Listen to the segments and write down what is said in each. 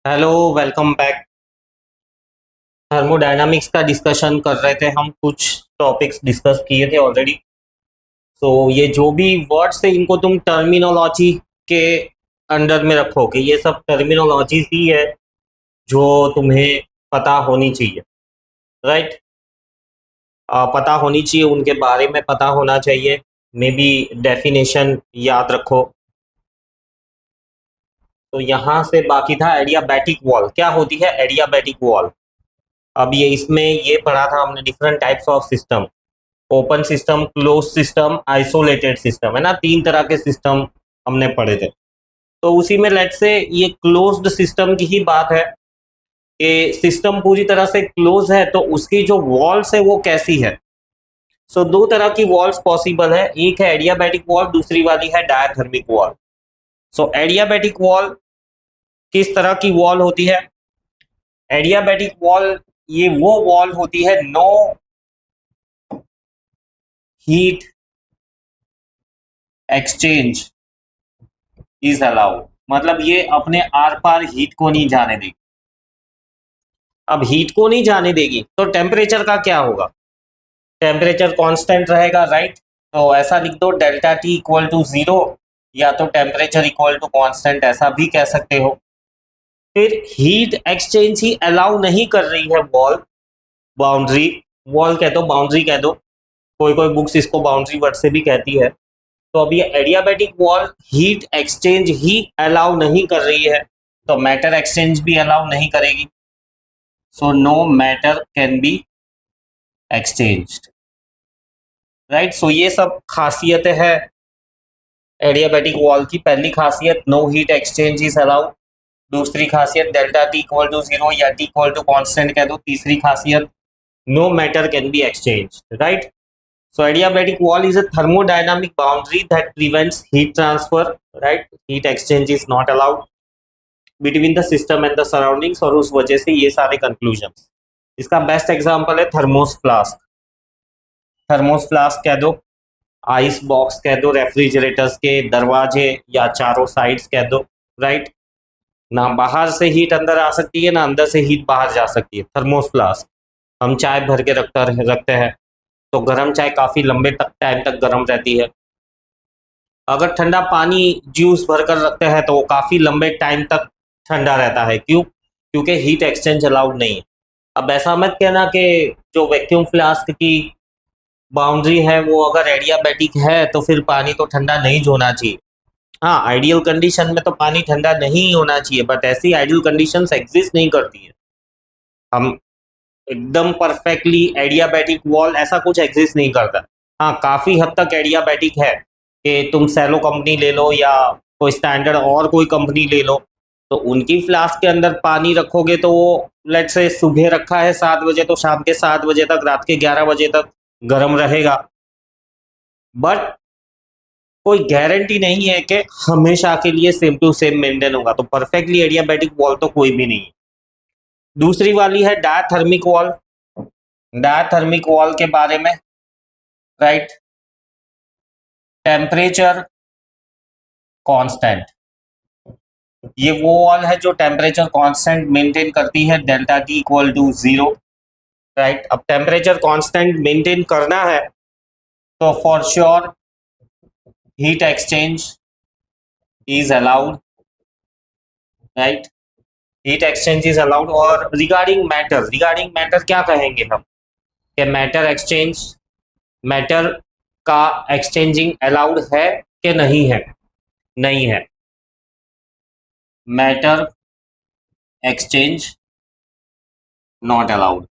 Hello, welcome back. Thermodynamics का discussion कर रहे थे हम। कुछ टॉपिक्स डिस्कस किए थे ऑलरेडी। तो ये जो भी वर्ड्स थे इनको तुम टर्मिनोलॉजी के अंडर में रखो कि ये सब टर्मिनोलॉजीज ही है जो तुम्हें पता होनी चाहिए। राइट। पता होनी चाहिए, उनके बारे में पता होना चाहिए। मे बी डेफिनेशन याद रखो। तो यहाँ से बाकी था एडियाबैटिक वॉल। क्या होती है एडियाबैटिक वॉल? अब ये इसमें ये पढ़ा था हमने, different types of system. Open system, close system, isolated system, है ना। तीन तरह के सिस्टम हमने पढ़े थे। तो उसी में लेट से ये क्लोज्ड सिस्टम की ही बात है कि सिस्टम पूरी तरह से क्लोज है तो उसकी जो वॉल्स है वो कैसी है। सो दो तरह की वॉल्स पॉसिबल है, एक है एडियाबैटिक वॉल, दूसरी वाली है डायथर्मिक वॉल। सो एडियाबैटिक वॉल किस तरह की वॉल होती है? एडियाबैटिक वॉल ये वो वॉल होती है no heat exchange is allowed. मतलब ये अपने आर पार हीट को नहीं जाने देगी। अब हीट को नहीं जाने देगी तो टेम्परेचर का क्या होगा? टेम्परेचर कांस्टेंट रहेगा, राइट। तो ऐसा लिख दो delta T equal to zero, या तो टेम्परेचर इक्वल टू कांस्टेंट, ऐसा भी कह सकते हो। फिर हीट एक्सचेंज ही अलाउ नहीं कर रही है वॉल। बाउंड्री वॉल कह दो, बाउंड्री कह दो, कोई कोई बुक्स इसको बाउंड्री वर्ड से भी कहती है। तो अब ये एडियाबैटिक वॉल हीट एक्सचेंज ही अलाउ नहीं कर रही है, तो मैटर एक्सचेंज भी अलाउ नहीं करेगी। So no matter can be exchanged. Right. So ये सब खासियतें हैं एडियाबैटिक वॉल की। पहली खासियत no heat exchange is allowed. दूसरी खासियत delta T equal to zero या टी इक्वल टू कांस्टेंट कह दो। तीसरी खासियत no matter can be exchange. Right. So adiabatic wall is a thermodynamic boundary that prevents heat transfer, right? Heat exchange is not allowed between the system and the surroundings, और उस वजह से ये सारे conclusions। इसका बेस्ट एग्जांपल है thermos flask. Thermos flask कह दो, आइस बॉक्स कह दो, रेफ्रिजरेटर्स के दरवाजे या चारों साइड्स कह दो। राइट। ना बाहर से हीट अंदर आ सकती है, ना अंदर से हीट बाहर जा सकती है। थर्मोस फ्लास्क हम चाय भर के रखते हैं तो गर्म चाय काफी लंबे तक टाइम तक गर्म रहती है। अगर ठंडा पानी जूस भरकर रखते हैं तो वो काफ़ी लंबे टाइम तक ठंडा रहता है। क्यों? क्योंकि हीट एक्सचेंज अलाउड नहीं है। अब ऐसा मत कहना कि जो वैक्यूम फ्लास्क की बाउंड्री है वो अगर एडियाबैटिक है तो फिर पानी तो ठंडा नहीं होना चाहिए। हाँ, आइडियल कंडीशन में तो पानी ठंडा नहीं होना चाहिए, बट ऐसी आइडियल कंडीशंस एग्जिस्ट नहीं करती है। हम एकदम परफेक्टली एडियाबैटिक वॉल ऐसा कुछ एग्जिस्ट नहीं करता। हाँ, काफ़ी हद तक एडियाबैटिक है कि तुम सेलो कंपनी ले लो या कोई स्टैंडर्ड और कोई कंपनी ले लो, तो उनकी फ्लास्क के अंदर पानी रखोगे तो वो लेट से सुबह रखा है 7 बजे तो शाम के 7 बजे तक, रात के 11 बजे तक गर्म रहेगा। बट कोई गारंटी नहीं है कि हमेशा के लिए सेम टू सेम मेंटेन होगा। तो परफेक्टली एडियाबैटिक वॉल तो कोई भी नहीं है। दूसरी वाली है डायथर्मिक वॉल। डायथर्मिक वॉल के बारे में, राइट, टेम्परेचर कांस्टेंट। ये वो वॉल है जो टेम्परेचर कांस्टेंट मेंटेन करती है, delta T equal to zero. Right. अब टेम्परेचर कांस्टेंट मेंटेन करना है तो for sure heat exchange is allowed. Right. Heat exchange is allowed. और रिगार्डिंग मैटर क्या कहेंगे हम कि मैटर एक्सचेंज, मैटर का एक्सचेंजिंग अलाउड है कि नहीं है? नहीं है। Matter exchange not allowed.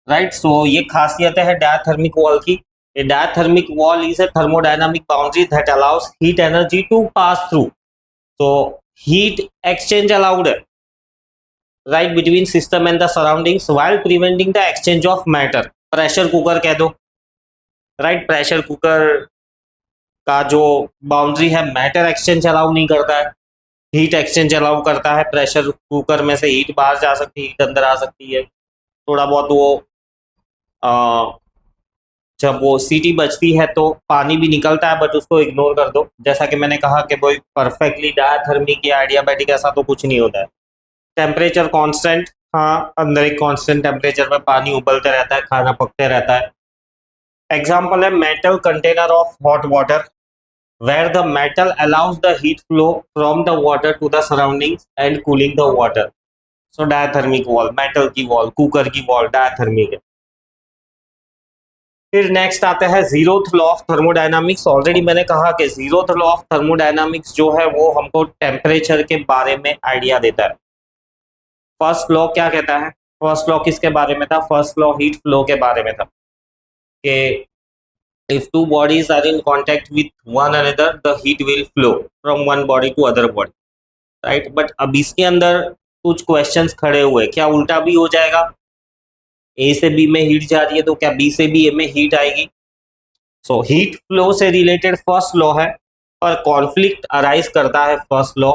Right. So ये खासियत है डायथर्मिक वॉल की। A diathermic wall is a thermodynamic boundary that allows heat energy to pass through. So heat exchange allowed, right, between system and the surroundings while preventing the exchange of matter. Pressure cooker कह दो, right. Pressure cooker का जो boundary है matter exchange allow नहीं करता है, heat exchange allow करता है। प्रेशर कुकर में से हीट बाहर जा सकती है, हीट अंदर आ सकती है। थोड़ा बहुत वो जब वो सीटी बजती है तो पानी भी निकलता है, बट उसको इग्नोर कर दो। जैसा कि मैंने कहा कि वो परफेक्टली डायथर्मिक या एडियाबैटिक ऐसा तो कुछ नहीं होता है। टेम्परेचर कांस्टेंट, हाँ, अंदर एक कांस्टेंट टेम्परेचर में पानी उबलते रहता है, खाना पकते रहता है। एग्जाम्पल है metal container of hot water where the metal allows the heat flow from the water to the surroundings and cooling the water. So diathermic wall, metal की wall, कुकर की wall diathermic है। फिर next आता है zeroth law of thermodynamics. Already मैंने कहा कि zeroth law of thermodynamics जो है वो हमको टेम्परेचर के बारे में आइडिया देता है। फर्स्ट लॉ क्या कहता है? फर्स्ट लॉ किसके बारे में था? फर्स्ट लॉ हीट फ्लो के बारे में था कि if two bodies are in contact with one another the heat will flow from one body to other body, right? But अब इसके अंदर कुछ क्वेश्चंस खड़े हुए, क्या उल्टा भी हो जाएगा? ए से बी में हीट जा रही है तो क्या बी से बी ए में हीट आएगी? सो हीट फ्लो से रिलेटेड फर्स्ट लॉ है, और कॉन्फ्लिक्ट अराइज करता है फर्स्ट लॉ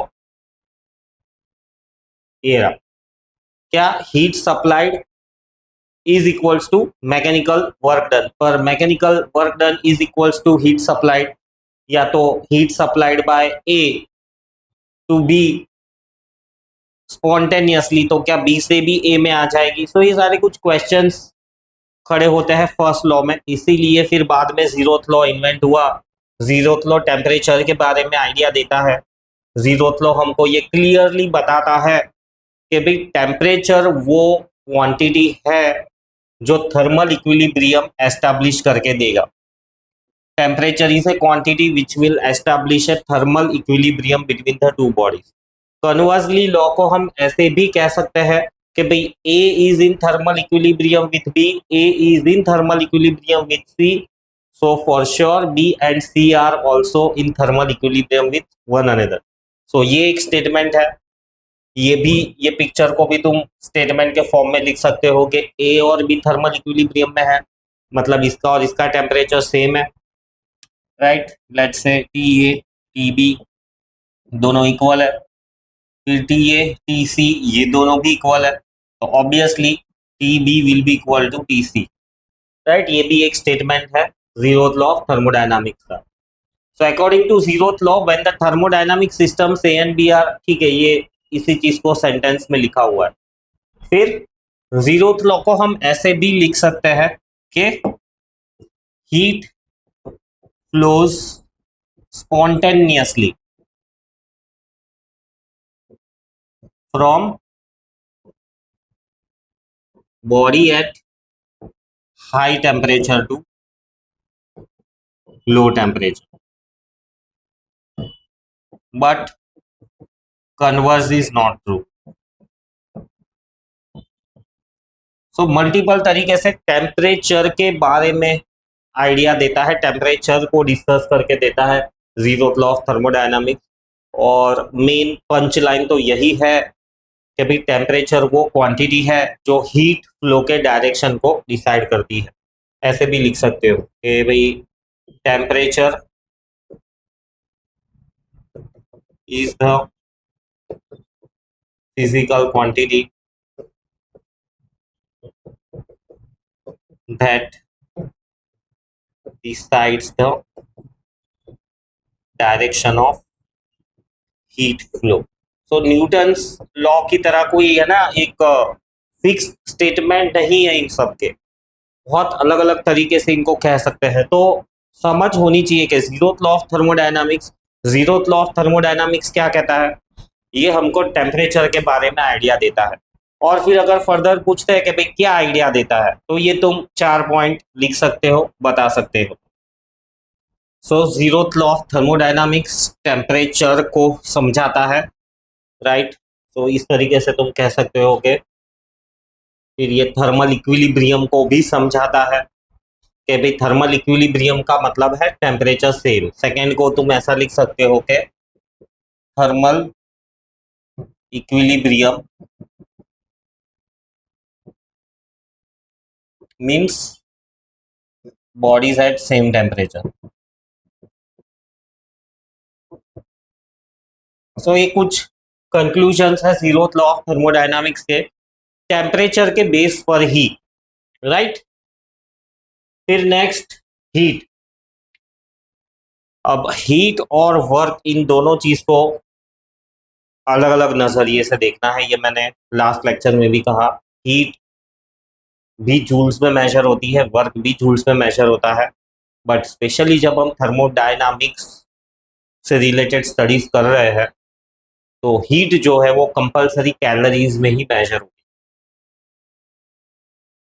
ये रहा। क्या heat supplied is equals to mechanical work done, पर mechanical work done is equals to heat supplied, या तो heat supplied by A to B spontaneously, तो क्या B से भी A में आ जाएगी? सो ये सारे कुछ क्वेश्चंस खड़े होते हैं फर्स्ट लॉ में, इसीलिए फिर बाद में जीरोथ लॉ इन्वेंट हुआ। जीरोथ लॉ टेम्परेचर के बारे में आइडिया देता है। जीरोथ लॉ हमको ये क्लियरली बताता है कि भाई टेम्परेचर वो क्वांटिटी है जो थर्मल इक्विलिब्रियम एस्टैब्लिश करके देगा। Temperature is a quantity which will establish a thermal equilibrium between the two bodies. Conversely law को हम ऐसे भी कह सकते हैं कि भाई A is in thermal equilibrium with B, A is in thermal equilibrium with C, so for sure B and C are also in thermal equilibrium with one another. So ये एक स्टेटमेंट है। ये पिक्चर को भी तुम statement के form में लिख सकते हो कि ए और बी थर्मल इक्विलिब्रियम में है, मतलब इसका और इसका टेम्परेचर सेम है, right? Let's say T A T B दोनों इक्वल है, फिर टी ए टी सी ये दोनों भी इक्वल है, तो obviously T B will be equal to T C, right? ये भी एक स्टेटमेंट है जीरोथ लॉ ऑफ थर्मोडायनामिक्स का। So according to zeroth law when the thermodynamic systems A and B are, ठीक है, ये इसी चीज को सेंटेंस में लिखा हुआ है। फिर जीरोथ लॉ को हम ऐसे भी लिख सकते हैं कि heat flows spontaneously from body at high temperature to low temperature, but converse is not true. So multiple तरीके से टेम्परेचर के बारे में आइडिया देता है, टेम्परेचर को डिस्कस करके देता है जीरोथ लॉ ऑफ थर्मोडायनामिक्स। और मेन पंच लाइन तो यही है कि भाई टेम्परेचर वो क्वांटिटी है जो हीट फ्लो के डायरेक्शन को डिसाइड करती है। ऐसे भी लिख सकते हो कि भाई temperature is the physical quantity that decides the direction of heat flow. So Newton's law की तरह कोई है ना एक फिक्स स्टेटमेंट नहीं है, इन सब के बहुत अलग अलग तरीके से इनको कह सकते हैं। तो समझ होनी चाहिए कि zeroth law of thermodynamics, zeroth law of thermodynamics क्या कहता है? ये हमको टेम्परेचर के बारे में आइडिया देता है। और फिर अगर फर्दर पूछते हैं कि भाई क्या आइडिया देता है, तो ये तुम 4 पॉइंट लिख सकते हो, बता सकते हो। So zeroth law of thermodynamics temperature को समझाता है, राइट? तो इस तरीके से तुम कह सकते हो कि फिर ये थर्मल इक्विलिब्रियम को भी समझाता है कि भाई थर्मल इक्विलिब्रियम का मतलब है टेम्परेचर सेम। सेकेंड को तुम ऐसा लिख सकते हो कि thermal equilibrium means bodies at same temperature. So ये कुछ कंक्लूजन्स है जीरोथ लॉ ऑफ थर्मोडायनामिक्स के टेम्परेचर के बेस पर ही, राइट? फिर नेक्स्ट हीट। अब हीट और वर्क इन दोनों चीज को अलग अलग नजरिए से देखना है। ये मैंने लास्ट लेक्चर में भी कहा। हीट भी जूल्स में मेजर होती है, वर्क भी जूल्स में मेजर होता है, बट स्पेशली जब हम थर्मोडायनामिक्स से रिलेटेड स्टडीज कर रहे हैं तो हीट जो है वो कंपलसरी कैलोरीज में ही मेजर होती है।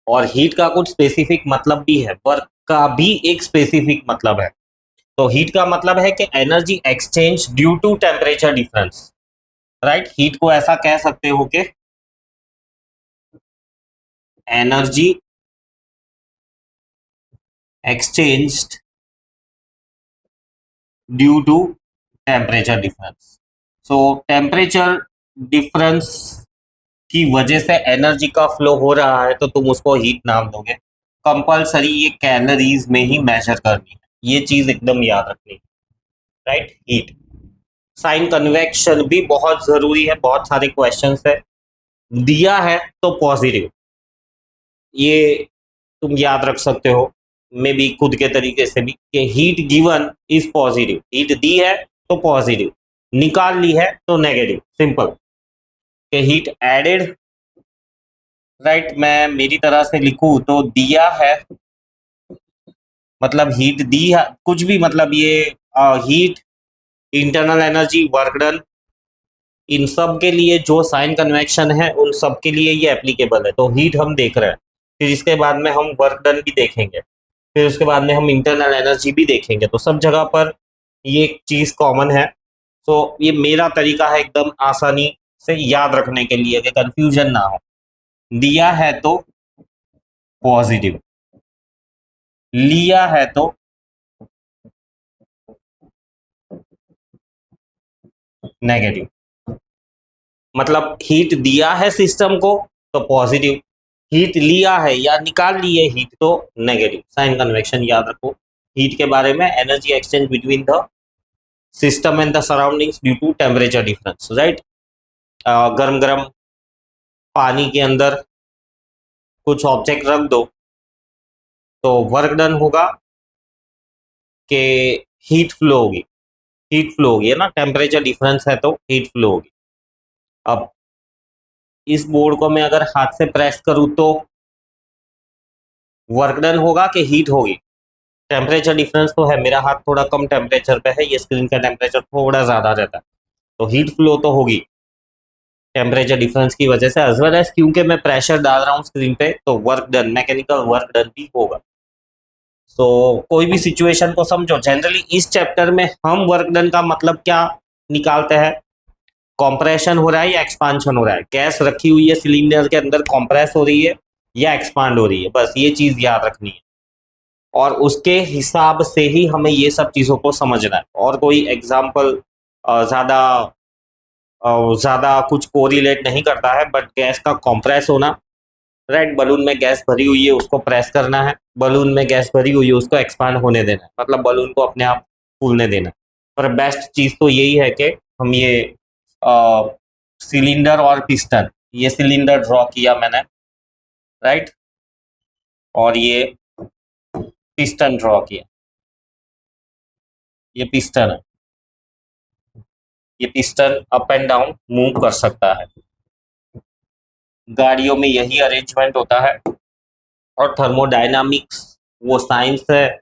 और हीट का कुछ स्पेसिफिक मतलब भी है, वर्क का भी एक स्पेसिफिक मतलब है। तो हीट का मतलब है कि energy exchange due to temperature difference, right. Heat को ऐसा कह सकते हो कि energy exchanged due to temperature difference. So temperature difference की वजह से एनर्जी का फ्लो हो रहा है तो तुम उसको हीट नाम दोगे। कंपलसरी ये कैलोरीज में ही मेजर करनी है, ये चीज एकदम याद रखनी है, राइट। हीट। साइन कन्वेक्शन भी बहुत जरूरी है, बहुत सारे क्वेश्चंस है। दिया है तो पॉजिटिव, ये तुम याद रख सकते हो मे बी खुद के तरीके से भी कि heat given is positive, heat दी है तो पॉजिटिव, निकाल ली है तो नेगेटिव। सिंपल। कि हीट एडेड, राइट। मैं मेरी तरह से लिखूं तो दिया है मतलब हीट दी है, कुछ भी मतलब ये heat, internal energy, work done, इन सब के लिए जो साइन कन्वेक्शन है उन सब के लिए ये एप्लीकेबल है। तो हीट हम देख रहे हैं, फिर इसके बाद में हम वर्क डन भी देखेंगे, फिर उसके बाद में हम इंटरनल एनर्जी भी देखेंगे। तो सब जगह पर ये चीज कॉमन है। तो ये मेरा तरीका है एकदम आसानी से याद रखने के लिए कि कंफ्यूजन ना हो। दिया है तो पॉजिटिव, लिया है तो नेगेटिव। मतलब हीट दिया है सिस्टम को तो पॉजिटिव, हीट लिया है या निकाल लिए हीट तो नेगेटिव। साइन कन्वेक्शन याद रखो हीट के बारे में, energy exchange between the system and the surroundings due to temperature difference, right. गर्म गर्म पानी के अंदर कुछ ऑब्जेक्ट रख दो तो वर्क डन होगा कि हीट फ्लो होगी, हीट फ्लो होगी, है ना। टेम्परेचर डिफरेंस है तो हीट फ्लो होगी। अब इस बोर्ड को मैं अगर हाथ से प्रेस करूं तो वर्क डन होगा कि हीट होगी। टेम्परेचर डिफरेंस तो है, मेरा हाथ थोड़ा कम टेम्परेचर पे है, ये स्क्रीन का टेम्परेचर थोड़ा ज्यादा रहता है, तो हीट फ्लो तो होगी टेम्परेचर डिफरेंस की वजह से, एज वेल एज क्योंकि मैं प्रेशर डाल रहा हूँ स्क्रीन पे तो work done, mechanical work done भी होगा। तो कोई भी सिचुएशन को समझो। जनरली इस चैप्टर में हम वर्क डन का मतलब क्या निकालते हैं, कॉम्प्रेशन हो रहा है या एक्सपांशन हो रहा है, गैस रखी हुई है सिलेंडर के अंदर, कॉम्प्रेस हो रही है या एक्सपांड हो रही है, बस ये चीज याद रखनी है। और उसके हिसाब से ही हमें ये सब चीज़ों को समझना है। और कोई एग्जाम्पल ज़्यादा ज़्यादा कुछ कोरिलेट नहीं करता है, बट गैस का कंप्रेस होना, राइट। बलून में गैस भरी हुई है उसको प्रेस करना है, बलून में गैस भरी हुई है उसको एक्सपांड होने देना है, मतलब बलून को अपने आप फूलने देना है। पर बेस्ट चीज़ तो यही है कि हम ये सिलेंडर और पिस्टन, ये सिलेंडर ड्रॉ किया मैंने, राइट, और ये पिस्टन ड्रॉ किया, ये पिस्टन है, ये piston up and down move कर सकता है। गाड़ियों में यही अरेंजमेंट होता है। और थर्मोडायनामिक्स वो साइंस है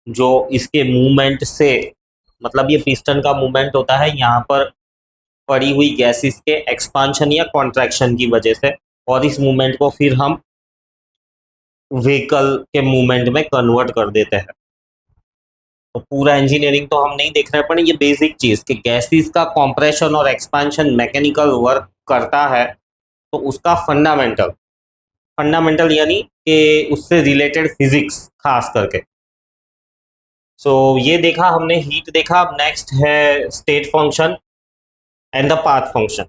जो इसके मूवमेंट से, मतलब ये पिस्टन का मूवमेंट होता है यहाँ पर पड़ी हुई गैसेस के एक्सपांशन या कॉन्ट्रैक्शन की वजह से, और इस मूवमेंट को फिर हम व्हीकल के मूवमेंट में कन्वर्ट कर देते हैं। तो पूरा इंजीनियरिंग तो हम नहीं देख रहे, पर ये बेसिक चीज कि गैसेस का कॉम्प्रेशन और एक्सपांशन मैकेनिकल वर्क करता है तो उसका फंडामेंटल, फंडामेंटल यानी कि उससे रिलेटेड फिजिक्स खास करके। सो ये देखा हमने, हीट देखा। अब नेक्स्ट है state function and the path function.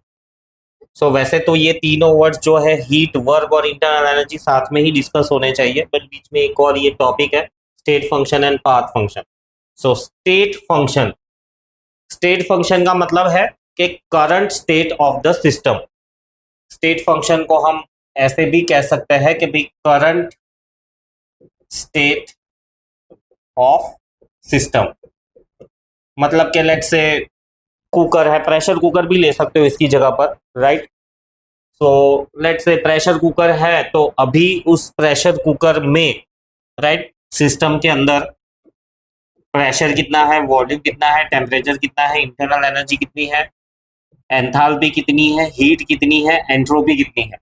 So वैसे तो ये तीनों वर्ड्स जो है हीट, वर्क और इंटरनल एनर्जी साथ में ही डिस्कस होने चाहिए, बट बीच में एक और ये टॉपिक है state function and path function. So state function, state function का मतलब है कि current state of the system. State function को हम ऐसे भी कह सकते हैं कि भाई करंट स्टेट ऑफ सिस्टम। मतलब कि लेट्स से कुकर है, प्रेशर कुकर भी ले सकते हो इसकी जगह पर, right. So let's say pressure cooker है, तो अभी उस प्रेशर कुकर में, राइट, सिस्टम के अंदर प्रेशर कितना है, वॉल्यूम कितना है, टेम्परेचर कितना है, इंटरनल एनर्जी कितनी है, एंथैल्पी कितनी है, हीट कितनी है, एंट्रोपी कितनी है।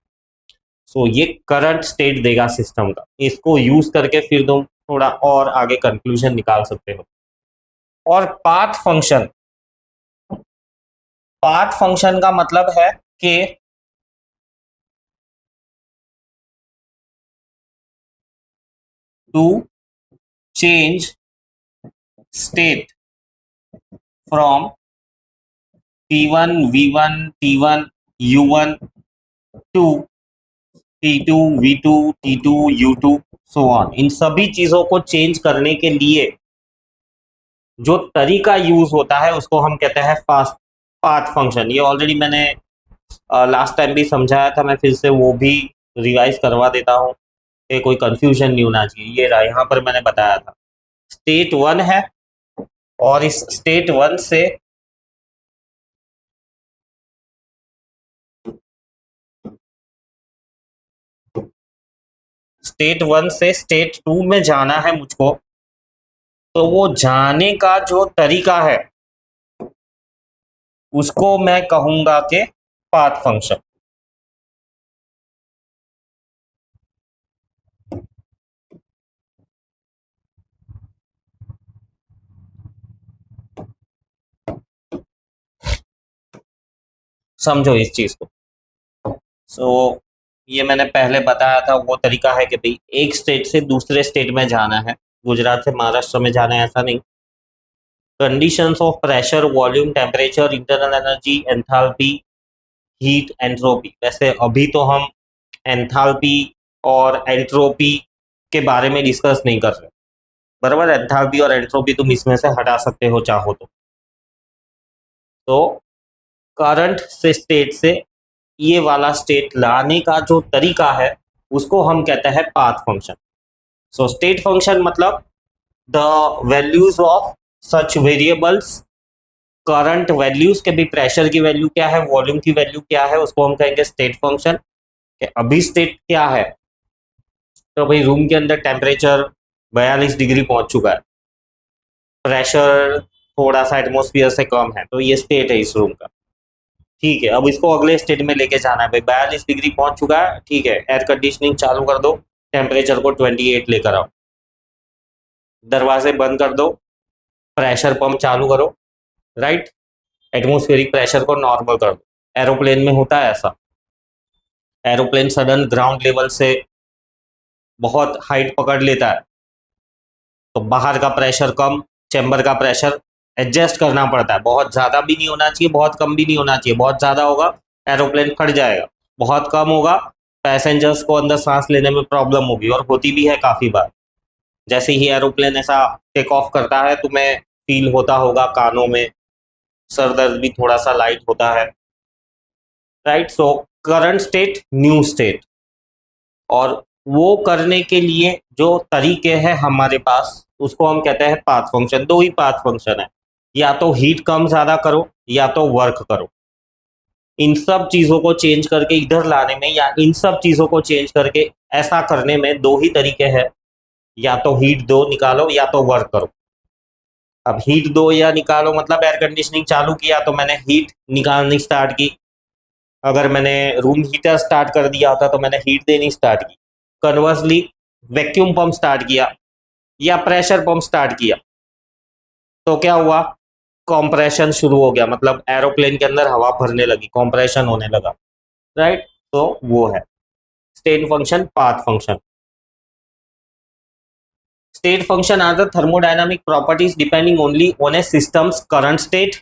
सो ये करंट स्टेट देगा सिस्टम का। इसको यूज करके फिर तुम थोड़ा और आगे कंक्लूजन निकाल सकते हो। और पाथ फंक्शन का मतलब है कि to change state from T1 V1 T1 U1 to T2 V2 T2 U2 so on. इन सभी चीजों को चेंज करने के लिए जो तरीका यूज होता है उसको हम कहते हैं फास्ट पाथ फंक्शन। ये ऑलरेडी मैंने लास्ट टाइम भी समझाया था, मैं फिर से वो भी रिवाइज करवा देता हूँ कि कोई कंफ्यूजन नहीं होना चाहिए। ये रहा, यहाँ पर मैंने बताया था स्टेट 1 है, और इस स्टेट 1 से स्टेट 2 में जाना है मुझको। तो वो जाने का जो तरीका है उसको मैं कहूंगा कि पाथ फंक्शन। समझो इस चीज को। सो ये मैंने पहले बताया था, वो तरीका है कि भाई एक स्टेट से दूसरे स्टेट में जाना है, गुजरात से महाराष्ट्र में जाना है, ऐसा नहीं। Conditions of pressure, volume, temperature, internal energy, enthalpy, heat, entropy. वैसे अभी तो हम एंथैल्पी और एंट्रोपी के बारे में डिस्कस नहीं कर रहे, बराबर। एंथैल्पी और एंट्रोपी तुम इसमें से हटा सकते हो चाहो तो करंट से स्टेट से ये वाला स्टेट लाने का जो तरीका है उसको हम कहते हैं पाथ फंक्शन। सो स्टेट फंक्शन मतलब the values of such variables, current values के भी, प्रेशर की वैल्यू क्या है, वॉल्यूम की वैल्यू क्या है, उसको हम कहेंगे स्टेट फंक्शन। अभी स्टेट क्या है, तो भाई रूम के अंदर टेम्परेचर 42 डिग्री पहुंच चुका है, प्रेशर थोड़ा सा एटमोस्फियर से कम है, तो ये स्टेट है इस रूम का। ठीक है, अब इसको अगले स्टेट में लेके जाना है। भाई 42 डिग्री पहुंच चुका है, ठीक है, एयर कंडीशनिंग चालू कर दो, टेम्परेचर को 28 लेकर आओ, दरवाजे बंद कर दो, प्रेशर पंप चालू करो, राइट, एटमोस्फेरिक प्रेशर को नॉर्मल कर दो। एरोप्लेन में होता है ऐसा, एरोप्लेन सडन ग्राउंड लेवल से बहुत हाइट पकड़ लेता है, तो बाहर का प्रेशर कम, चैम्बर का प्रेशर एडजस्ट करना पड़ता है। बहुत ज़्यादा भी नहीं होना चाहिए, बहुत कम भी नहीं होना चाहिए। बहुत ज़्यादा होगा एरोप्लेन फट जाएगा, बहुत कम होगा पैसेंजर्स को अंदर सांस लेने में प्रॉब्लम होगी, और होती भी है काफ़ी बार। जैसे ही एरोप्लेन ऐसा टेक ऑफ करता है तुम्हें फील होता होगा कानों में, सर दर्द भी थोड़ा सा लाइट होता है, right. So current state, new state, और वो करने के लिए जो तरीके हैं हमारे पास उसको हम कहते हैं पाथ फंक्शन। दो ही पाथ फंक्शन है, या तो हीट कम ज्यादा करो या तो वर्क करो। इन सब चीजों को चेंज करके इधर लाने में, या इन सब चीजों को चेंज करके ऐसा करने में दो ही तरीके हैं, या तो हीट दो निकालो या तो वर्क करो। अब हीट दो या निकालो मतलब एयर कंडीशनिंग चालू किया तो मैंने हीट निकालनी स्टार्ट की, अगर मैंने रूम हीटर स्टार्ट कर दिया होता तो मैंने हीट देनी स्टार्ट की। कन्वर्सली वैक्यूम पंप स्टार्ट किया या प्रेशर पंप स्टार्ट किया तो क्या हुआ, कॉम्प्रेशन शुरू हो गया, मतलब एरोप्लेन के अंदर हवा भरने लगी, कॉम्प्रेशन होने लगा, राइट। तो वो है state function, path function. State function are the thermodynamic properties depending only on a system's current state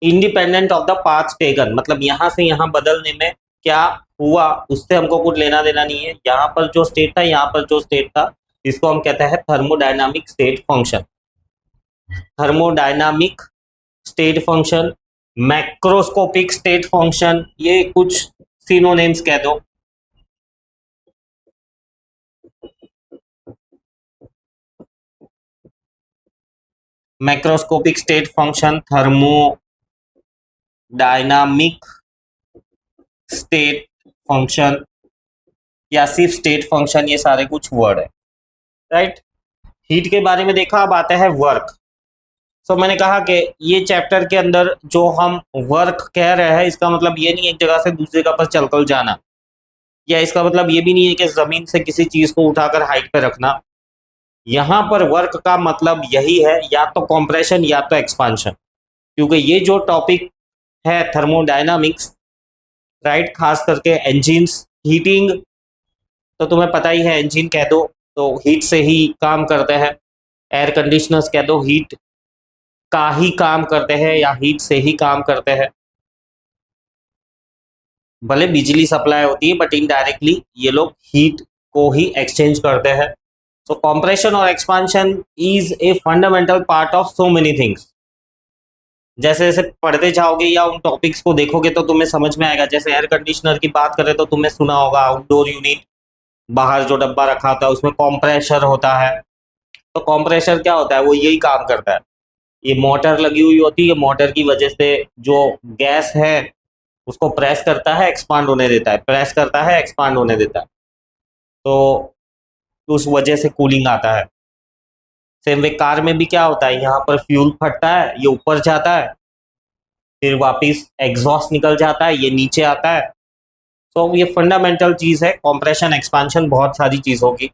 independent of the path taken. मतलब यहां से यहां बदलने में क्या हुआ उससे हमको कुछ लेना देना नहीं है। यहाँ पर जो स्टेट था, यहाँ पर जो स्टेट था, इसको हम कहते हैं thermodynamic state function. Thermodynamic state function, macroscopic state function, ये कुछ सिनोनिम्स कह दो। Macroscopic state function, thermodynamic state function या सिर्फ स्टेट फंक्शन, ये सारे कुछ वर्ड है, राइट। हीट के बारे में देखा, अब आते हैं वर्क। तो मैंने कहा कि ये चैप्टर के अंदर जो हम वर्क कह रहे हैं, इसका मतलब ये नहीं एक जगह से दूसरी जगह पर चलकर जाना, या इसका मतलब ये भी नहीं है कि जमीन से किसी चीज को उठाकर हाइट पे रखना। यहाँ पर वर्क का मतलब यही है, या तो कॉम्प्रेशन या तो एक्सपांशन, क्योंकि ये जो टॉपिक है थर्मोडायनामिक्स, राइट, खास करके इंजिन्स, हीटिंग, तो तुम्हें पता ही है, इंजन कह दो तो हीट से ही काम करते हैं, एयर कंडीशनर्स कह दो हीट का ही काम करते हैं या हीट से ही काम करते हैं। भले बिजली सप्लाई होती है बट इनडायरेक्टली ये लोग हीट को ही एक्सचेंज करते हैं। सो कॉम्प्रेशन और expansion is a fundamental part of so many things. जैसे जैसे पढ़ते जाओगे या उन टॉपिक्स को देखोगे तो तुम्हें समझ में आएगा। जैसे एयर कंडीशनर की बात करें तो तुमने सुना होगा आउटडोर यूनिट, बाहर जो डब्बा रखा होता है उसमें कॉम्प्रेसर होता है। तो कॉम्प्रेसर क्या होता है, वो यही काम करता है। ये मोटर लगी हुई होती है, मोटर की वजह से जो गैस है उसको प्रेस करता है, एक्सपांड होने देता है, प्रेस करता है, एक्सपांड होने देता है, तो उस वजह से कूलिंग आता है। सेम वे कार में भी क्या होता है, यहाँ पर फ्यूल फटता है, ये ऊपर जाता है, फिर वापस एग्जॉस्ट निकल जाता है, ये नीचे आता है। तो ये फंडामेंटल चीज है, कॉम्प्रेशन एक्सपांशन बहुत सारी चीज होगी।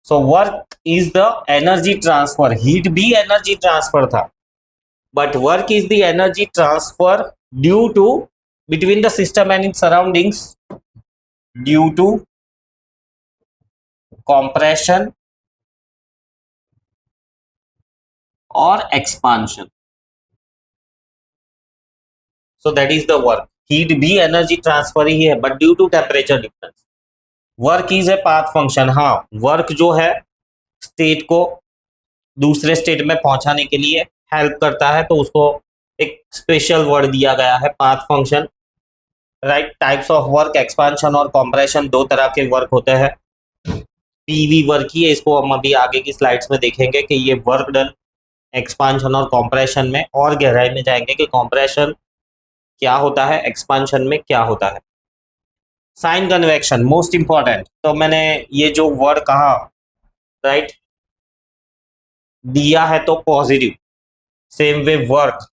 So work is the energy transfer, heat भी एनर्जी ट्रांसफर था, but work is the energy transfer due to between the system and its surroundings due to compression or expansion. So that is the work. Heat भी energy transfer ही है but due to temperature difference. Work is a path function. हाँ, work जो है state को दूसरे state में पहुंचाने के लिए हेल्प करता है, तो उसको एक स्पेशल वर्ड दिया गया है, path function, right. Types of work, expansion और कॉम्प्रेशन, दो तरह के वर्क होते हैं। पीवी वर्क ही है, इसको हम अभी आगे की स्लाइड्स में देखेंगे कि ये वर्क डन एक्सपांशन और कॉम्प्रेशन में और गहराई में जाएंगे कि कॉम्प्रेशन क्या होता है, एक्सपांशन में क्या होता है। Sign convection most important. तो मैंने ये जो वर्ड कहा, राइट, दिया है तो positive. Same way work,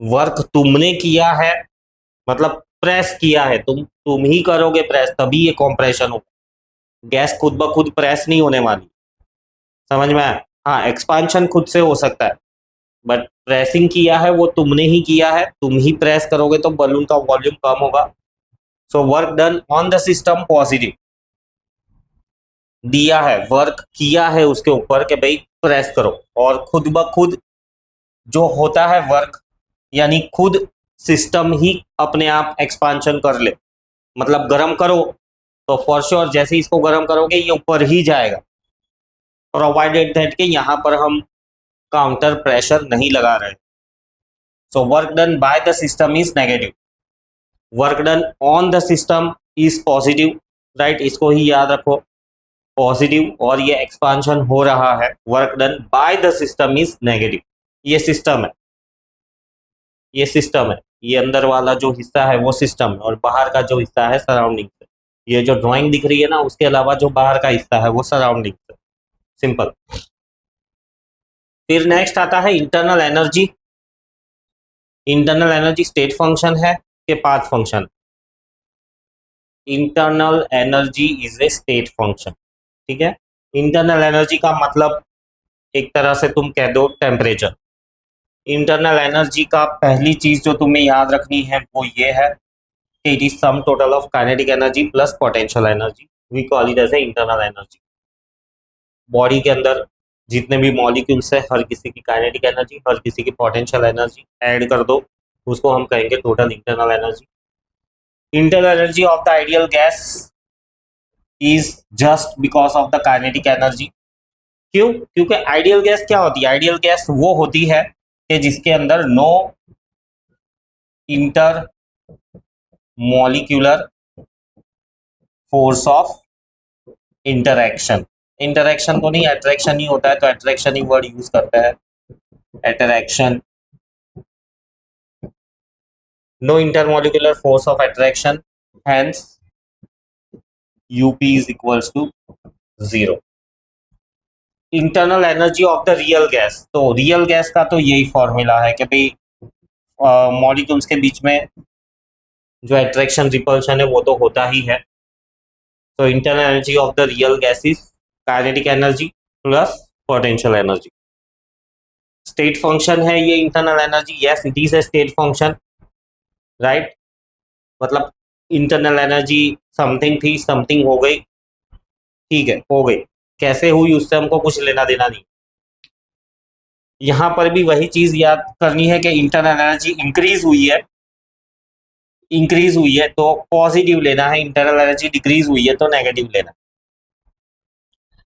work तुमने किया है, मतलब प्रेस किया है, तुम ही करोगे प्रेस, तभी ये कॉम्प्रेशन होगा। गैस खुद ब खुद प्रेस नहीं होने वाली, समझ में आया। हाँ, एक्सपांशन खुद से हो सकता है बट प्रेसिंग किया है वो तुमने ही किया है, तुम ही प्रेस करोगे तो बलून का वॉल्यूम कम होगा। So work done on the system positive, दिया है, वर्क किया है उसके ऊपर कि भाई प्रेस करो, और खुद ब खुद जो होता है वर्क, यानी खुद सिस्टम ही अपने आप एक्सपांशन कर ले, मतलब गर्म करो तो फॉर श्योर जैसे इसको गर्म करोगे ये ऊपर ही जाएगा, प्रोवाइडेड दैट कि यहाँ पर हम काउंटर प्रेशर नहीं लगा रहे। So work done by the system is negative, work done on the system is positive, right, इसको ही याद रखो, पॉजिटिव। और ये एक्सपांशन हो रहा है, work done by the system is negative. ये सिस्टम है, ये सिस्टम है, ये अंदर वाला जो हिस्सा है वो सिस्टम है, और बाहर का जो हिस्सा है सराउंडिंग। ये जो ड्राइंग दिख रही है ना, उसके अलावा जो बाहर का हिस्सा है वो सराउंडिंग। सिंपल। फिर नेक्स्ट आता है internal energy. Internal energy state function है कि path function? Internal energy is a state function, ठीक है। इंटरनल एनर्जी का मतलब एक तरह से तुम कह दो टेम्परेचर। इंटरनल एनर्जी का पहली चीज जो तुम्हें याद रखनी है वो ये है कि it is sum total of kinetic energy plus potential energy, we call it as a internal energy. Body के अंदर जितने भी मॉलिक्यूल्स है, हर किसी की काइनेटिक एनर्जी, हर किसी की पोटेंशियल एनर्जी ऐड कर दो, उसको हम कहेंगे total internal energy. Internal energy of the ideal gas is just because of the kinetic energy. क्यों? क्योंकि आइडियल गैस क्या होती है? आइडियल गैस वो होती है कि जिसके अंदर no intermolecular force of interaction. Interaction को नहीं, अट्रैक्शन ही होता है, तो अट्रैक्शन ही वर्ड यूज करता है। attraction, no intermolecular force of attraction, hence UP is equals to 0. Internal energy of the real gas, तो रियल गैस का तो यही फॉर्मूला है कि भाई मॉलिक्यूल्स के बीच में जो एट्रैक्शन रिपल्शन है वो तो होता ही है। तो internal energy of the real gas is kinetic energy plus potential energy. State function है ये internal energy, yes it is a state function, right. मतलब इंटरनल एनर्जी समथिंग थी, समथिंग हो गई, ठीक है हो गई, कैसे हुई उससे हमको कुछ लेना देना नहीं। यहां पर भी वही चीज याद करनी है कि इंटरनल एनर्जी इंक्रीज हुई है तो पॉजिटिव लेना है, इंटरनल एनर्जी डिक्रीज हुई है तो नेगेटिव लेना।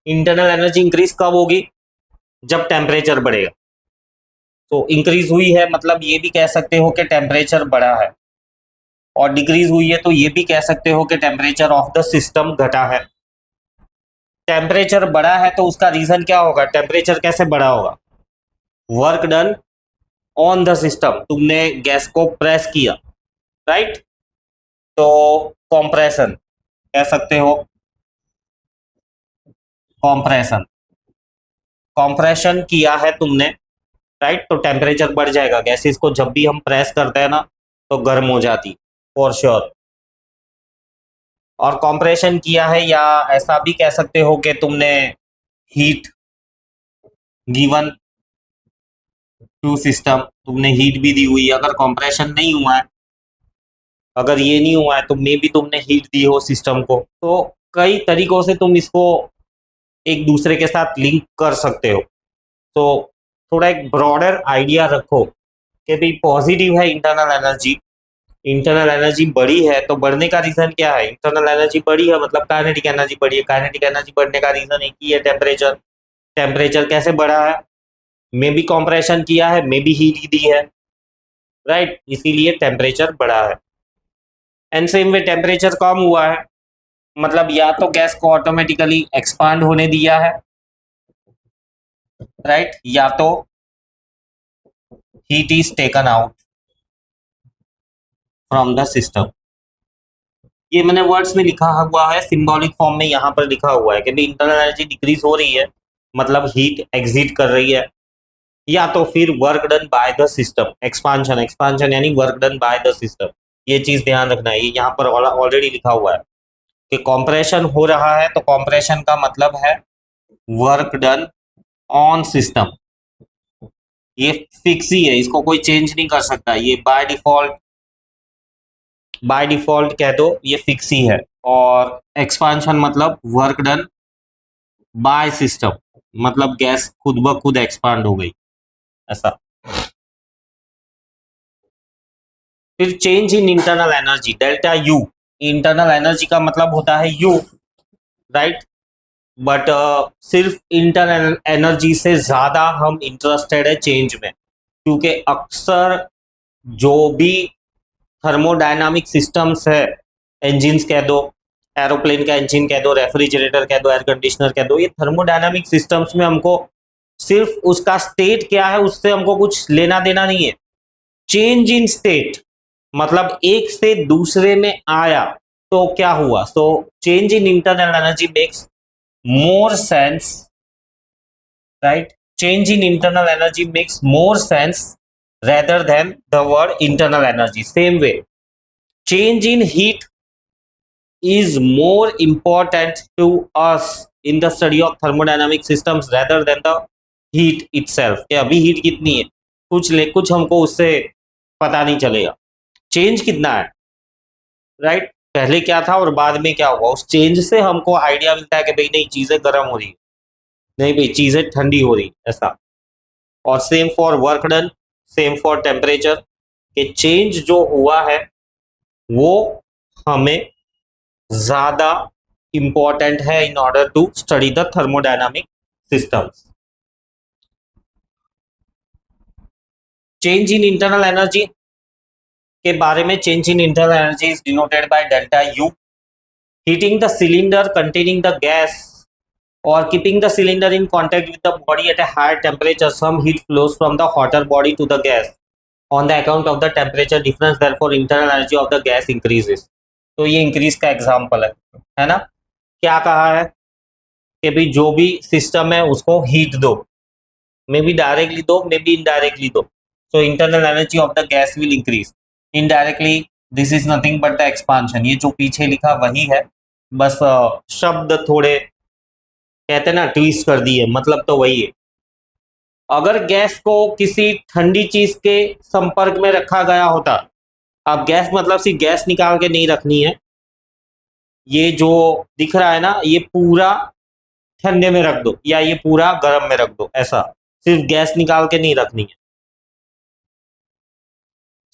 इंटरनल एनर्जी इंक्रीज कब होगी? जब टेम्परेचर बढ़ेगा। तो इंक्रीज हुई है मतलब ये भी कह सकते हो कि टेम्परेचर बढ़ा है, और डिक्रीज हुई है तो ये भी कह सकते हो कि टेम्परेचर ऑफ द सिस्टम घटा है। टेम्परेचर बढ़ा है तो उसका रीजन क्या होगा? टेम्परेचर कैसे बढ़ा होगा? Work done on the system, तुमने गैस को प्रेस किया, राइट। तो कॉम्प्रेशन कह सकते हो, कॉम्प्रेशन कॉम्प्रेशन किया है तुमने, राइट। तो टेम्परेचर बढ़ जाएगा, गैसेस को जब भी हम प्रेस करते हैं ना तो गर्म हो जाती फॉर श्योर। और कॉम्प्रेशन किया है, या ऐसा भी कह सकते हो कि तुमने हीट गिवन टू सिस्टम, तुमने हीट भी दी हुई है। अगर कॉम्प्रेशन नहीं हुआ है, अगर ये नहीं हुआ है तो मे भी तुमने हीट दी हो सिस्टम को। तो कई तरीकों से तुम इसको एक दूसरे के साथ लिंक कर सकते हो। तो थोड़ा एक ब्रॉडर आइडिया रखो कि भाई पॉजिटिव है इंटरनल एनर्जी, इंटरनल एनर्जी बढ़ी है तो बढ़ने का रीजन क्या है? इंटरनल एनर्जी बढ़ी है मतलब काइनेटिक एनर्जी बढ़ी है, काइनेटिक एनर्जी बढ़ने का रीजन एक ही है, टेम्परेचर। टेम्परेचर कैसे बढ़ा है? मे बी कॉम्प्रेशन किया है, मे बी हीट दी है, राइट, इसीलिए टेम्परेचर बढ़ा है। एंड सेम वे टेम्परेचर कम हुआ है मतलब या तो गैस को ऑटोमेटिकली एक्सपांड होने दिया है, राइट, या तो heat is taken out from the system. ये मैंने वर्ड्स में लिखा हुआ है, सिंबॉलिक फॉर्म में यहाँ पर लिखा हुआ है कि इंटरनल एनर्जी डिक्रीज हो रही है मतलब हीट एग्जिट कर रही है, या तो फिर work done by the system, expansion, expansion यानी work done by the system. ये चीज ध्यान रखना है, ये यहाँ पर ऑलरेडी लिखा हुआ है कि कॉम्प्रेशन हो रहा है तो कॉम्प्रेशन का मतलब है वर्क डन ऑन सिस्टम। ये फिक्स ही है, इसको कोई चेंज नहीं कर सकता, ये बाय डिफॉल्ट कह दो, ये फिक्स ही है। और एक्सपांशन मतलब वर्क डन बाय सिस्टम, मतलब गैस खुद ब खुद एक्सपांड हो गई, ऐसा। फिर change in internal energy, delta U. Internal energy का मतलब होता है यू, राइट। बट सिर्फ इंटरनल एनर्जी से ज्यादा हम इंटरेस्टेड है चेंज में, क्योंकि अक्सर जो भी थर्मोडायनामिक सिस्टम्स है, इंजिन्स कह दो, एरोप्लेन का इंजन कह दो, रेफ्रिजरेटर कह दो, एयर कंडीशनर कह दो, ये थर्मोडायनामिक सिस्टम्स में हमको सिर्फ उसका स्टेट क्या है उससे हमको कुछ लेना देना नहीं है। चेंज इन स्टेट मतलब एक से दूसरे में आया तो क्या हुआ। So change in internal energy makes more sense, right? Change in internal energy makes more sense rather than the word internal energy. Same way, change in heat is more important to us in the study of thermodynamic systems rather than the heat itself. कि अभी heat कितनी है कुछ हमको उससे पता नहीं चलेगा, चेंज कितना है, राइट। पहले क्या था और बाद में क्या हुआ, उस चेंज से हमको आइडिया मिलता है कि भाई नहीं चीजें गर्म हो रही है, नहीं भाई चीजें ठंडी हो रही, ऐसा। और same for work done, same for temperature, कि चेंज जो हुआ है वो हमें ज्यादा इंपॉर्टेंट है in order to study the thermodynamic systems. Change in internal energy के बारे में, change in internal energy is denoted by delta U. Heating the cylinder containing the gas or keeping the cylinder in contact with the body at a higher temperature, some heat flows from the hotter body to the gas. On the account of the temperature difference, therefore internal energy of the gas increases. तो ये increase का example है ना। क्या कहा है कि भाई जो भी सिस्टम है उसको हीट दो, मे बी डायरेक्टली दो, मे बी इनडायरेक्टली दो, so internal energy of the gas will increase. Indirectly this is nothing but the expansion, ये जो पीछे लिखा वही है, बस शब्द थोड़े कहते हैं ना ट्विस्ट कर दिए, मतलब तो वही है। अगर गैस को किसी ठंडी चीज के संपर्क में रखा गया होता, अब गैस मतलब सिर्फ गैस निकाल के नहीं रखनी है, ये जो दिख रहा है ना ये पूरा ठंडे में रख दो या ये पूरा गर्म में रख दो, ऐसा सिर्फ गैस निकाल के नहीं रखनी है।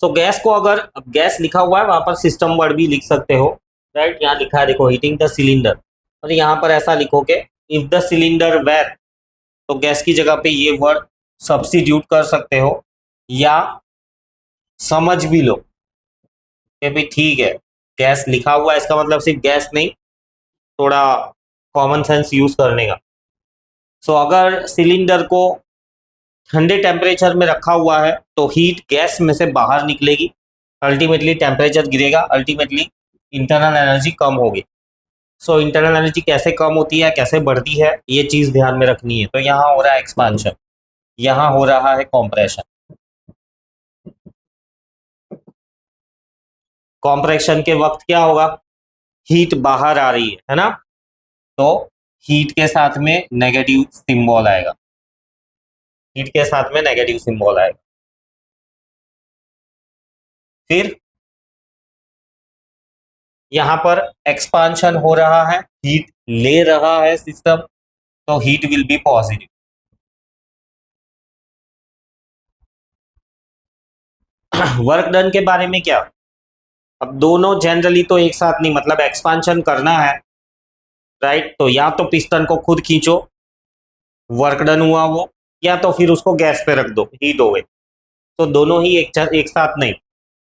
सो गैस को अगर गैस लिखा हुआ है वहां पर सिस्टम वर्ड भी लिख सकते हो, राइट। यहाँ लिखा है देखो हीटिंग द सिलेंडर, और यहाँ पर ऐसा लिखो कि इफ द सिलेंडर वेर, तो गैस की जगह पे ये वर्ड सब्स्टिट्यूट कर सकते हो, या समझ भी लो कि भाई ठीक है गैस लिखा हुआ है इसका मतलब सिर्फ गैस नहीं, थोड़ा कॉमन सेंस यूज करने का। सो अगर सिलेंडर को ठंडे टेम्परेचर में रखा हुआ है तो हीट गैस में से बाहर निकलेगी, अल्टीमेटली टेम्परेचर गिरेगा, अल्टीमेटली इंटरनल एनर्जी कम होगी। सो इंटरनल एनर्जी कैसे कम होती है कैसे बढ़ती है ये चीज ध्यान में रखनी है। तो यहाँ हो रहा है एक्सपांशन, यहाँ हो रहा है कॉम्प्रेशन। कॉम्प्रेशन के वक्त क्या होगा, हीट बाहर आ रही है ना, तो हीट के साथ में नेगेटिव सिंबल आएगा, हीट के साथ में नेगेटिव सिंबल आएगा। फिर यहां पर एक्सपांशन हो रहा है, हीट ले रहा है सिस्टम, तो heat will be positive. Work done के बारे में क्या, अब दोनों जनरली तो एक साथ नहीं, मतलब एक्सपांशन करना है, राइट, तो या तो पिस्टन को खुद खींचो, वर्क डन हुआ वो, या तो फिर उसको गैस पे रख दो, हीट हो गई। तो दोनों ही एक साथ नहीं,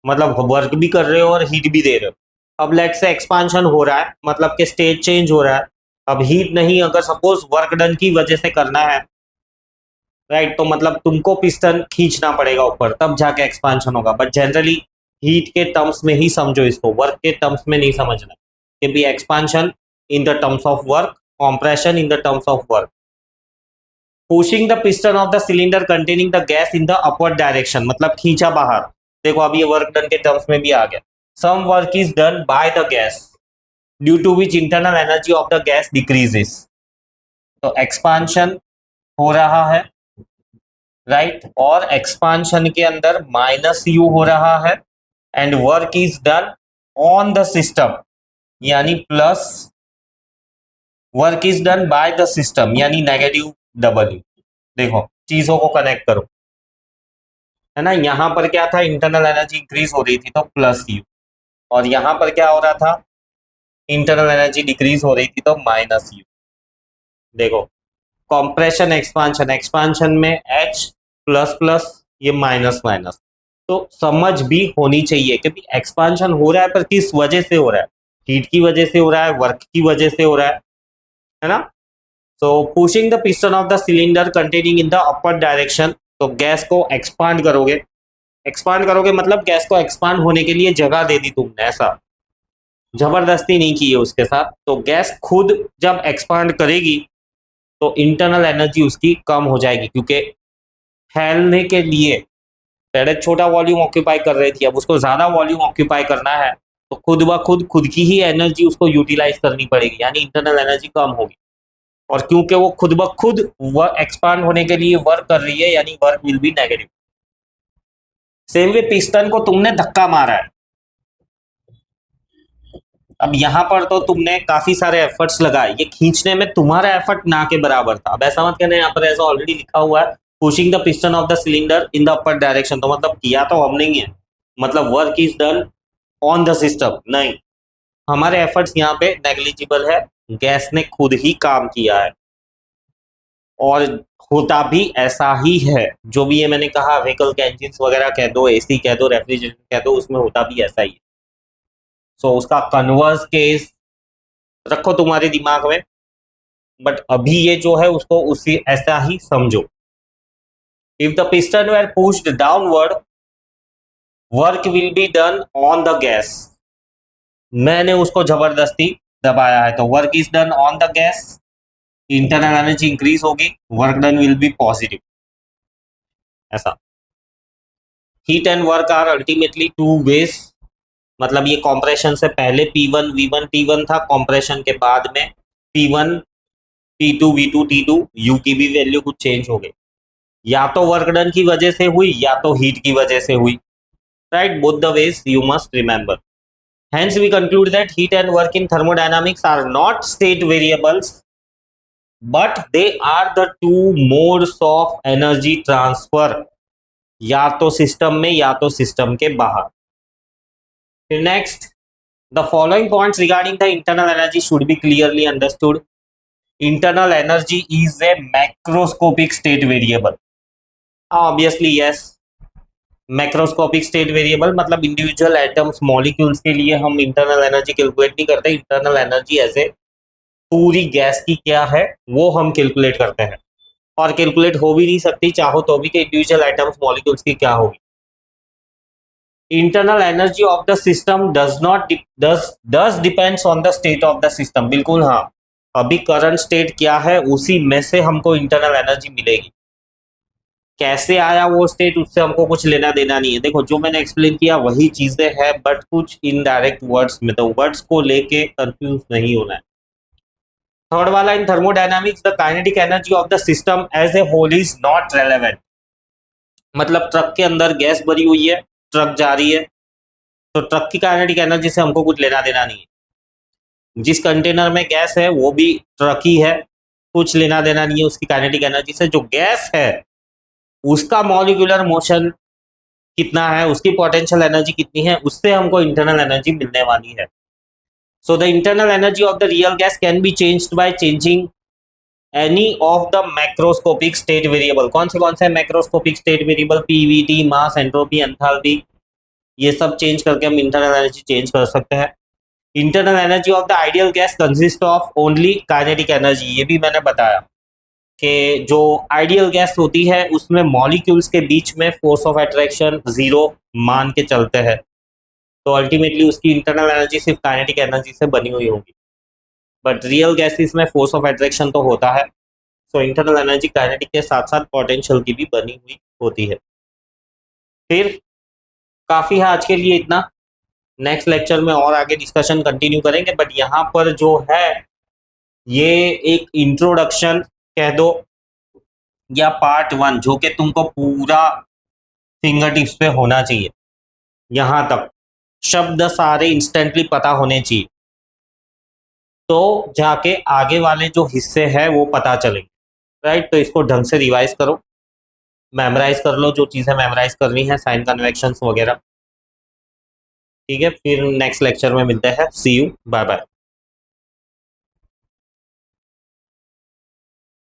मतलब वर्क भी कर रहे हो और हीट भी दे रहे हो। अब लेट से एक्सपांशन हो रहा है, मतलब कि स्टेट चेंज हो रहा है, अब हीट नहीं, अगर सपोज वर्क डन की वजह से करना है, राइट, तो मतलब तुमको पिस्टन खींचना पड़ेगा ऊपर, तब जाके एक्सपांशन होगा। बट जनरली हीट के टर्म्स में ही समझो इसको, वर्क के टर्म्स में नहीं समझना, कि भी expansion in the terms of work, compression in the terms of work. Pushing the piston of the cylinder containing the gas in the upward direction, मतलब खींचा बाहर, देखो अब ये वर्क डन के टर्म्स में भी आ गया। Some work is done by the gas due to which internal energy of the gas decreases. तो एक्सपांशन हो रहा है, राइट, और एक्सपांशन के अंदर माइनस यू हो रहा है, and work is done on the system, यानी plus, work is done by the system यानी नेगेटिव डब्ल्यू। देखो चीजों को कनेक्ट करो, है ना, यहां पर क्या था, इंटरनल एनर्जी इंक्रीज हो रही थी तो प्लस यू, और यहां पर क्या हो रहा था, इंटरनल एनर्जी डिक्रीज हो रही थी तो माइनस यू। देखो कंप्रेशन एक्सपांशन, एक्सपांशन में एच प्लस प्लस, ये माइनस माइनस, तो समझ भी होनी चाहिए कि एक्सपांशन हो रहा है पर किस वजह से हो रहा है, हीट की वजह से हो रहा है, वर्क की वजह से हो रहा है ना। So pushing the piston of the cylinder containing in the upper direction, तो गैस को एक्सपांड करोगे, एक्सपांड करोगे मतलब गैस को एक्सपांड होने के लिए जगह दे दी तुमने, ऐसा जबरदस्ती नहीं की है उसके साथ। तो गैस खुद जब एक्सपांड करेगी तो इंटरनल एनर्जी उसकी कम हो जाएगी, क्योंकि फैलने के लिए पहले छोटा वॉल्यूम ऑक्यूपाई कर रही थी, अब उसको ज्यादा वॉल्यूम ऑक्यूपाई करना है, तो खुद ब खुद की ही एनर्जी उसको यूटिलाइज करनी पड़ेगी, यानी इंटरनल एनर्जी कम होगी। और क्योंकि वो खुद ब खुद एक्सपांड होने के लिए वर्क कर रही है, यानी work will B negative. Same way piston को तुमने धक्का मारा है, अब यहां पर तो तुमने काफी सारे एफर्ट्स लगाए, ये खींचने में तुम्हारा एफर्ट ना के बराबर था। अब ऐसा मत कहना, यहाँ पर ऐसा ऑलरेडी लिखा हुआ है pushing the piston of the cylinder in the upper direction, तो मतलब किया तो हम नहीं है, मतलब work is done on the system, नहीं, हमारे एफर्ट्स यहाँ पे नेग्लिजिबल है, गैस ने खुद ही काम किया है। और होता भी ऐसा ही है, जो भी ये मैंने कहा व्हीकल के इंजन वगैरह कह दो, एसी कह दो, रेफ्रिजरेटर कह दो, उसमें होता भी ऐसा ही है। सो उसका कन्वर्स केस रखो तुम्हारे दिमाग में, बट अभी ये जो है उसको उसी ऐसा ही समझो। If the piston were pushed downward, work will be done on the gas. मैंने उसको जबरदस्ती दबाया है तो work is done on the gas, internal energy increase होगी, work done will be positive. ऐसा heat and work are ultimately two ways, मतलब ये कॉम्प्रेशन से पहले P1 V1 T1 था, कॉम्प्रेशन के बाद में P1 P2 V2 T2, U की भी वैल्यू कुछ चेंज हो गई, या तो वर्क डन की वजह से हुई या तो हीट की वजह से हुई, right? Both the ways you must remember. Hence we conclude that heat and work in thermodynamics are not state variables, but they are the two modes of energy transfer, या तो सिस्टम में या तो system के बाहर। Next, the following points regarding the internal energy should be clearly understood. Internal energy is a macroscopic state variable. Obviously yes, macroscopic state variable मतलब individual atoms molecules के लिए हम इंटरनल एनर्जी कैलकुलेट नहीं करते। Internal energy ऐसे पूरी gas की क्या है वो हम कैलकुलेट करते हैं, और कैलकुलेट हो भी नहीं सकती चाहो तो भी कि इंडिविजुअल एटम्स मॉलिक्यूल्स की क्या होगी। Internal energy of the system does depends on the state of the system. बिल्कुल हाँ, अभी करंट स्टेट क्या है उसी में से हमको इंटरनल एनर्जी मिलेगी। कैसे आया वो स्टेट उससे हमको कुछ लेना देना नहीं है। देखो जो मैंने एक्सप्लेन किया वही चीजें हैं, बट कुछ इनडायरेक्ट वर्ड्स में, तो वर्ड्स को लेके कंफ्यूज नहीं होना है। थर्ड वाला, in thermodynamics the kinetic energy of the system as a whole is not relevant. मतलब ट्रक के अंदर गैस भरी हुई है, ट्रक जा रही है, तो ट्रक की काइनेटिक एनर्जी से हमको कुछ लेना देना नहीं है। जिस कंटेनर में गैस है वो भी ट्रक ही है, कुछ लेना देना नहीं है उसकी काइनेटिक एनर्जी से। जो गैस है उसका मॉलिक्यूलर मोशन कितना है, उसकी पोटेंशियल एनर्जी कितनी है, उससे हमको इंटरनल एनर्जी मिलने वाली है। So the internal energy of the real gas can be changed by changing any of the macroscopic state variable. कौन से है मैक्रोस्कोपिक स्टेट वेरिएबल? पीवीटी, मास, एंट्रोपी, एंथैल्पी, ये सब चेंज करके हम इंटरनल एनर्जी चेंज कर सकते हैं। Internal energy of the ideal gas consist of only kinetic energy, ये भी मैंने बताया कि जो आइडियल गैस होती है उसमें मॉलिक्यूल्स के बीच में फोर्स ऑफ अट्रैक्शन जीरो मान के चलते हैं, तो अल्टीमेटली उसकी इंटरनल एनर्जी सिर्फ काइनेटिक एनर्जी से बनी हुई होगी। बट रियल गैसेस में फोर्स ऑफ अट्रैक्शन तो होता है, सो इंटरनल एनर्जी काइनेटिक के साथ साथ पोटेंशियल की भी बनी हुई होती है। फिर काफ़ी है आज के लिए इतना, नेक्स्ट लेक्चर में और आगे डिस्कशन कंटिन्यू करेंगे। बट यहाँ पर जो है ये एक इंट्रोडक्शन कह दो या पार्ट 1 जो कि तुमको पूरा फिंगर टिप्स पे होना चाहिए। यहाँ तक शब्द सारे इंस्टेंटली पता होने चाहिए, तो जाके आगे वाले जो हिस्से हैं वो पता चलेंगे, राइट? तो इसको ढंग से रिवाइज करो, मेमोराइज कर लो जो चीज़ें मेमोराइज करनी है, साइन कन्वेक्शंस वगैरह। ठीक है, फिर नेक्स्ट लेक्चर में मिलते हैं। सी यू, बाय बाय।